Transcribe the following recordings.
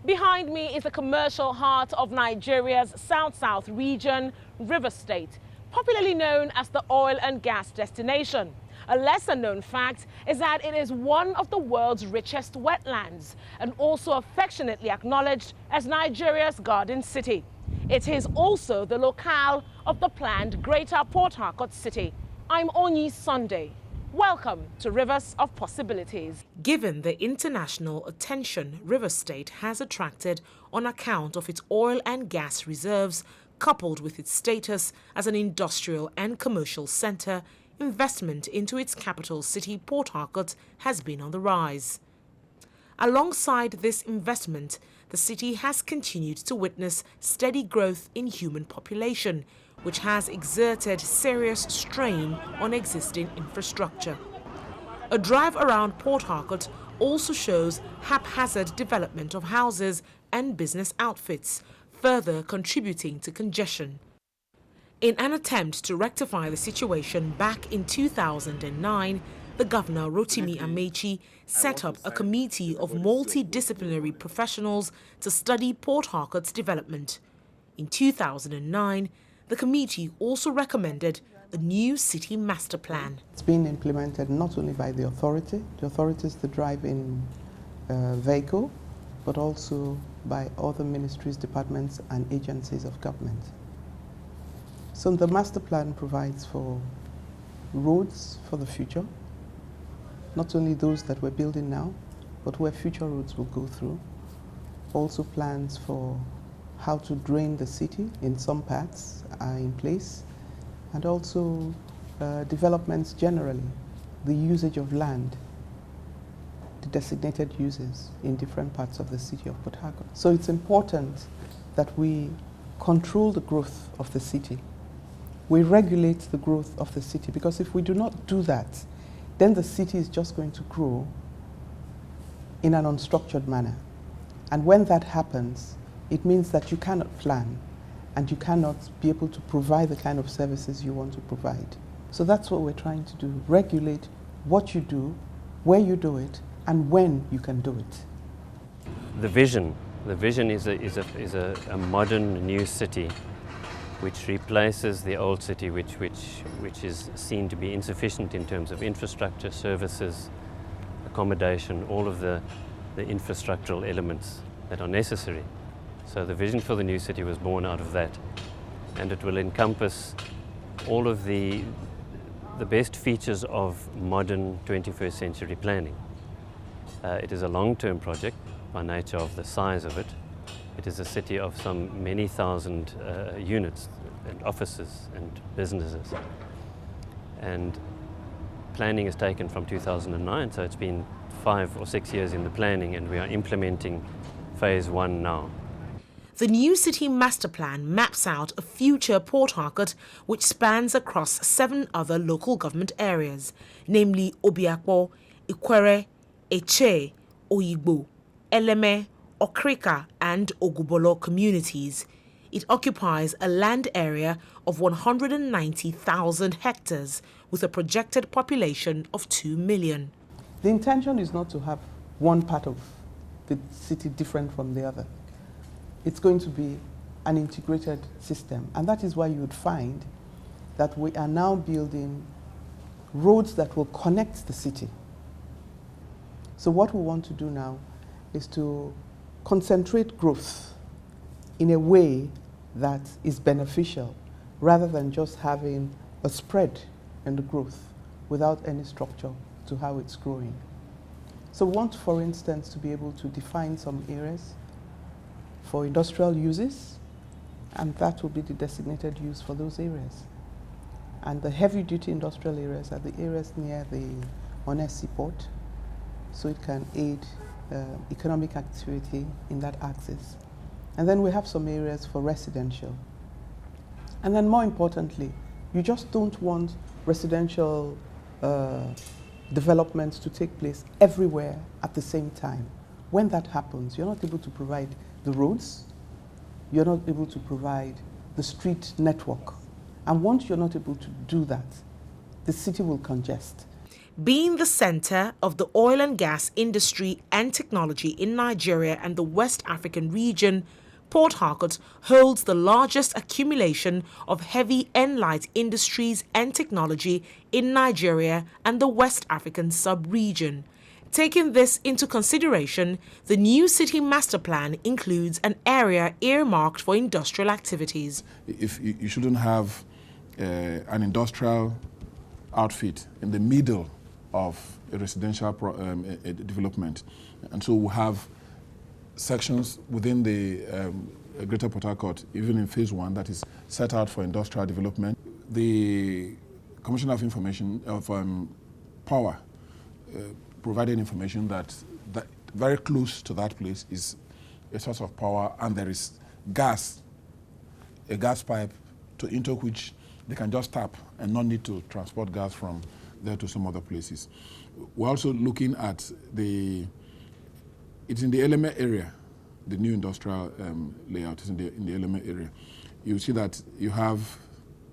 Behind me is the commercial heart of Nigeria's south-south region, Rivers State, popularly known as the oil and gas destination. A lesser-known fact is that it is one of the world's richest wetlands and also affectionately acknowledged as Nigeria's Garden City. It is also the locale of the planned Greater Port Harcourt city. I'm Onyi Sunday. Welcome to Rivers of Possibilities. Given the international attention Rivers State has attracted on account of its oil and gas reserves, coupled with its status as an industrial and commercial center, investment into its capital city, Port Harcourt, has been on the rise. Alongside this investment, the city has continued to witness steady growth in human population, which has exerted serious strain on existing infrastructure. A drive around Port Harcourt also shows haphazard development of houses and business outfits, further contributing to congestion. In an attempt to rectify the situation back in 2009, the Governor Rotimi Amechi set up a committee of multidisciplinary professionals to study Port Harcourt's development. In 2009, the committee also recommended a new city master plan. It's being implemented not only by the authority is the driving vehicle, but also by other ministries, departments and agencies of government. So the master plan provides for roads for the future, not only those that we're building now, but where future roads will go through. Also plans for how to drain the city in some parts are in place, and also developments generally, the usage of land, the designated uses in different parts of the city of Port Harcourt. So it's important that we control the growth of the city. We regulate the growth of the city, because if we do not do that, then the city is just going to grow in an unstructured manner. And when that happens, it means that you cannot plan and you cannot be able to provide the kind of services you want to provide. So that's what we're trying to do, regulate what you do, where you do it, and when you can do it. The vision is a modern new city which replaces the old city which is seen to be insufficient in terms of infrastructure, services, accommodation, all of the infrastructural elements that are necessary. So the vision for the new city was born out of that, and it will encompass all of the best features of modern 21st century planning. It is a long-term project by nature of the size of it. It is a city of some many thousand units and offices and businesses. And planning is taken from 2009, so it's been 5 or 6 years in the planning, and we are implementing phase 1 now. The new city master plan maps out a future Port Harcourt which spans across 7 other local government areas, namely Obiakpo, Ikwere, Eche, Oyigbo, Eleme, Okrika and Ogubolo communities. It occupies a land area of 190,000 hectares with a projected population of 2 million. The intention is not to have one part of the city different from the other. It's going to be an integrated system, and that is why you would find that we are now building roads that will connect the city. So what we want to do now is to concentrate growth in a way that is beneficial, rather than just having a spread in the growth without any structure to how it's growing. So we want, for instance, to be able to define some areas for industrial uses, and that will be the designated use for those areas. And the heavy-duty industrial areas are the areas near the honest seaport, so it can aid economic activity in that axis. And then we have some areas for residential. And then more importantly, you just don't want residential developments to take place everywhere at the same time. When that happens, you're not able to provide the roads, you're not able to provide the street network. And once you're not able to do that, the city will congest. Being the center of the oil and gas industry and technology in Nigeria and the West African region, Port Harcourt holds the largest accumulation of heavy and light industries and technology in Nigeria and the West African sub-region. Taking this into consideration, the new city master plan includes an area earmarked for industrial activities. If you shouldn't have an industrial outfit in the middle of a residential development, and so we'll have sections within the Greater Port Harcourt, even in phase 1, that is set out for industrial development. The Commissioner of Information of Power provided information that very close to that place is a source of power, and there is gas, a gas pipe into which they can just tap and not need to transport gas from there to some other places. We're also looking at it's in the Eleme area, the new industrial layout is in the Eleme area. You see that you have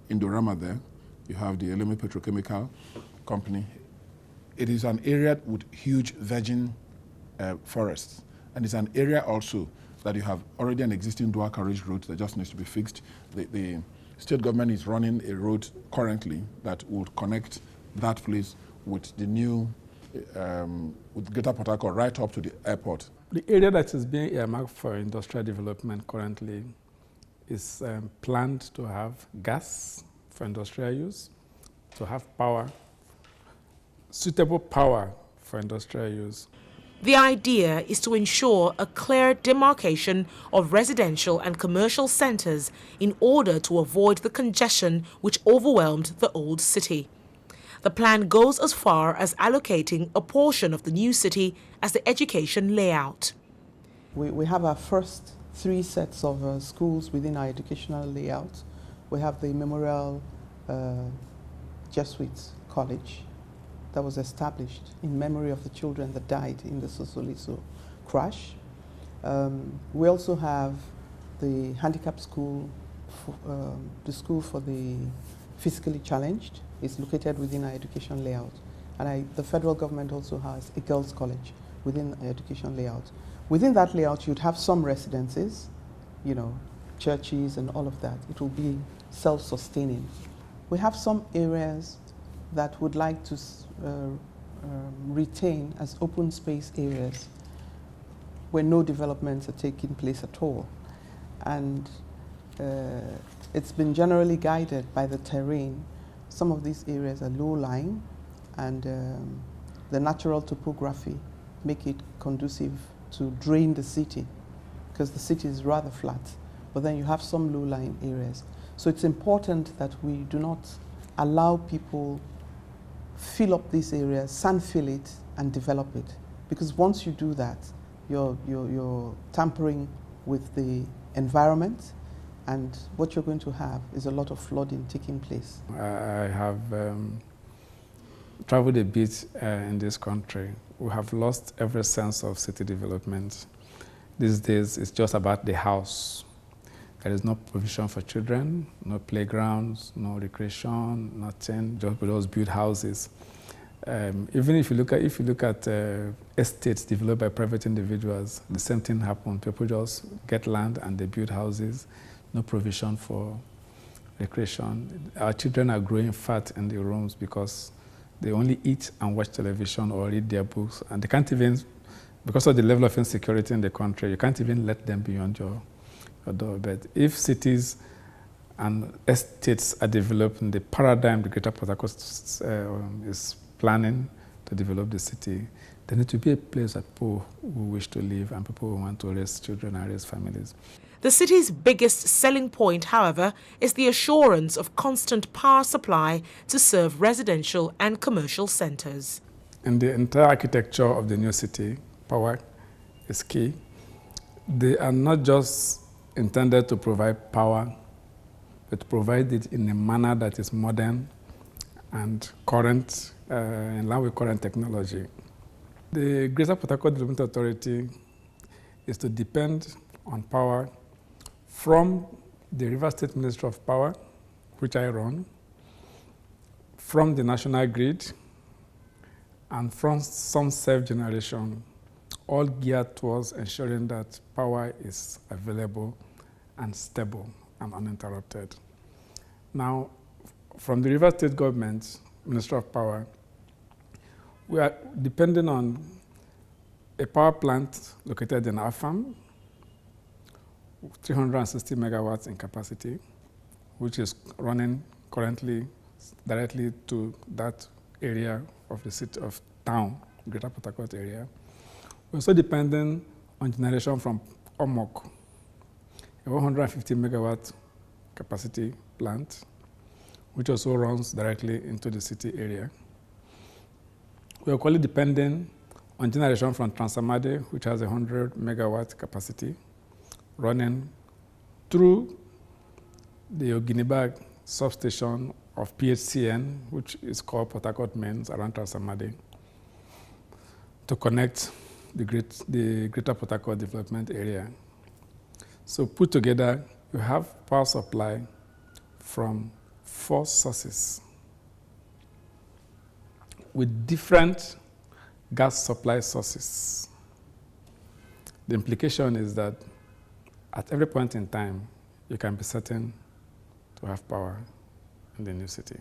Indorama there, you have the Eleme Petrochemical Company. It is an area with huge virgin forests, and it's an area also that you have already an existing dual carriage road that just needs to be fixed. The state government is running a road currently that would connect that place with the new, with Greater Port Harcourt right up to the airport. The area that is being earmarked for industrial development currently is planned to have gas for industrial use, to have power, suitable power for industrial use. The idea is to ensure a clear demarcation of residential and commercial centres in order to avoid the congestion which overwhelmed the old city. The plan goes as far as allocating a portion of the new city as the education layout. We have our first 3 sets of schools within our educational layout. We have the Memorial Jesuit College that was established in memory of the children that died in the Sosoliso crash. We also have the handicap school, the school for the physically challenged. It's located within our education layout. And the federal government also has a girls' college within our education layout. Within that layout, you'd have some residences, you know, churches and all of that. It will be self-sustaining. We have some areas that would like to retain as open space areas where no developments are taking place at all. And it's been generally guided by the terrain. Some of these areas are low-lying, and the natural topography make it conducive to drain the city, because the city is rather flat, but then you have some low-lying areas. So it's important that we do not allow people fill up these areas, sand fill it, and develop it. Because once you do that, you're tampering with the environment, and what you're going to have is a lot of flooding taking place. I have traveled a bit in this country. We have lost every sense of city development. These days, it's just about the house. There is no provision for children, no playgrounds, no recreation, nothing, just those built houses. Even if you look at estates developed by private individuals, the same thing happens. People just get land and they build houses, no provision for recreation. Our children are growing fat in the rooms because they only eat and watch television or read their books, and they can't even, because of the level of insecurity in the country, you can't even let them beyond your door. But if cities and estates are developed in the paradigm the Greater Port Harcourt is planning to develop the city, there needs to be a place that people who wish to live and people who want to raise children and raise families. The city's biggest selling point, however, is the assurance of constant power supply to serve residential and commercial centres. In the entire architecture of the new city, power is key. They are not just intended to provide power, but to provide it in a manner that is modern and current, in line with current technology. The Greater Port Harcourt Development Authority is to depend on power from the River State Ministry of Power, which I run, from the National Grid, and from some self-generation, all geared towards ensuring that power is available and stable and uninterrupted. Now, from the River State Government, Ministry of Power, we are depending on a power plant located in our farm, 360 megawatts in capacity, which is running currently directly to that area of the city of town, Greater Port Harcourt area. We're also dependent on generation from Omok, a 150 megawatt capacity plant, which also runs directly into the city area. We're equally dependent on generation from Transamade, which has a 100 megawatt capacity, running through the Oginibag substation of PHCN, which is called Port Harcourt Mains around Transamade, to connect the Greater Port Harcourt development area. So put together, you have power supply from 4 sources with different gas supply sources. The implication is that at every point in time, you can be certain to have power in the new city.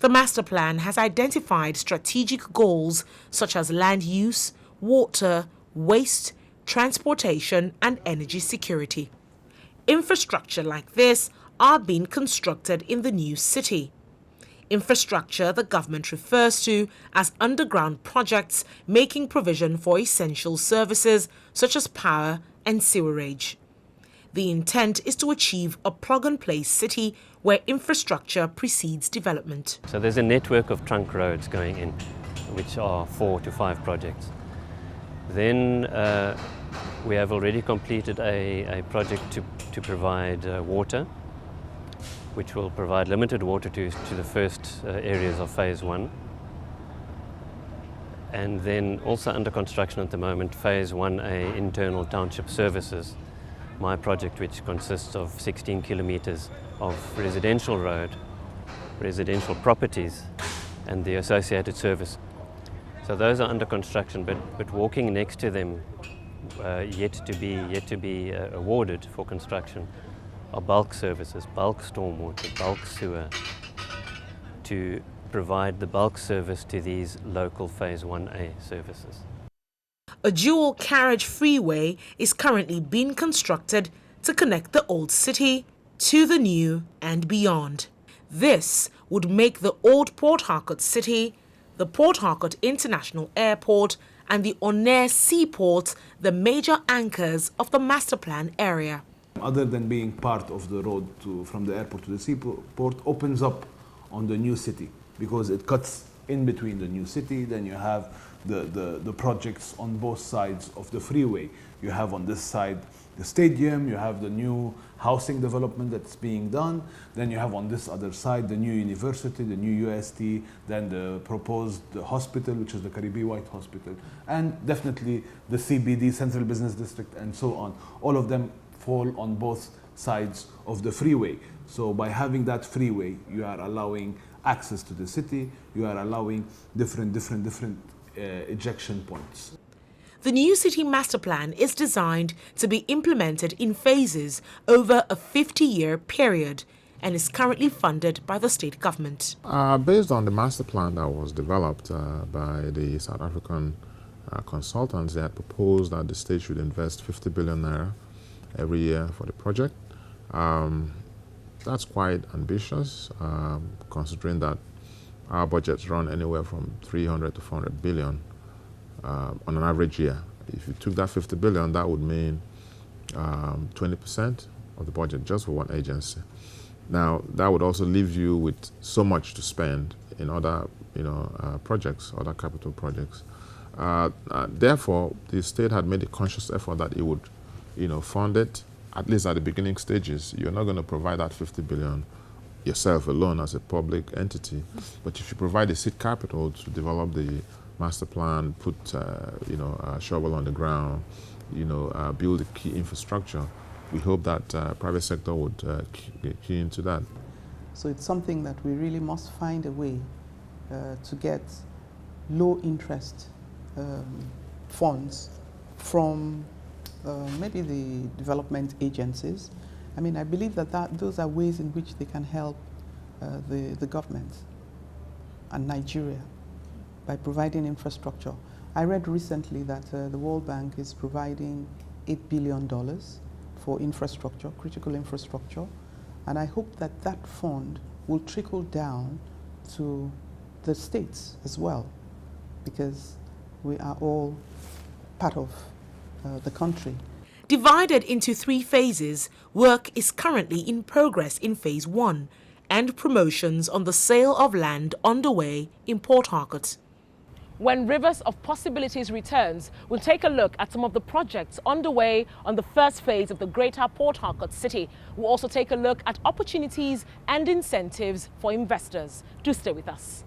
The master plan has identified strategic goals such as land use, water, waste, transportation, and energy security. Infrastructure like this are being constructed in the new city. Infrastructure the government refers to as underground projects making provision for essential services such as power and sewerage. The intent is to achieve a plug-and-play city where infrastructure precedes development. So there's a network of trunk roads going in, which are 4 to 5 projects. Then we have already completed a project to provide water, which will provide limited water to the first areas of phase 1. And then also under construction at the moment, phase 1A internal township services, my project, which consists of 16 kilometers of residential road, residential properties, and the associated service. So those are under construction, but walking next to them, yet to be awarded for construction, are bulk services, bulk stormwater, bulk sewer, to provide the bulk service to these local phase 1A services. A dual carriage freeway is currently being constructed to connect the old city to the new and beyond. This would make the old Port Harcourt city, the Port Harcourt International Airport, and the Onair Seaport the major anchors of the master plan area. Other than being part of the road from the airport to the seaport, opens up on the new city because it cuts in between the new city. Then you have the projects on both sides of the freeway. You have on this side the stadium, you have the new housing development that's being done, then you have on this other side the new university, the new UST, then the proposed hospital, which is the Caribbean White Hospital, and definitely the CBD, Central Business District, and so on. All of them fall on both sides of the freeway. So by having that freeway, you are allowing access to the city, you are allowing different ejection points. The new city master plan is designed to be implemented in phases over a 50-year period and is currently funded by the state government. Based on the master plan that was developed by the South African consultants, they had proposed that the state should invest 50 billion naira every year for the project. That's quite ambitious, considering that our budgets run anywhere from 300 to 400 billion on an average year. If you took that 50 billion, that would mean 20% of the budget just for one agency. Now, that would also leave you with so much to spend in other, projects, other capital projects. Therefore, the state had made a conscious effort that it would, fund it, at least at the beginning stages. You're not going to provide that 50 billion yourself alone as a public entity. But if you provide the seed capital to develop the master plan, put a shovel on the ground, build the key infrastructure, we hope that private sector would get key into that. So it's something that we really must find a way to get low interest funds from maybe the development agencies. I mean, I believe that those are ways in which they can help the government and Nigeria by providing infrastructure. I read recently that the World Bank is providing $8 billion for infrastructure, critical infrastructure, and I hope that that fund will trickle down to the states as well, because we are all part of the country. Divided into 3 phases, work is currently in progress in Phase 1 and promotions on the sale of land underway in Port Harcourt. When Rivers of Possibilities returns, we'll take a look at some of the projects underway on the first phase of the Greater Port Harcourt city. We'll also take a look at opportunities and incentives for investors. Do stay with us.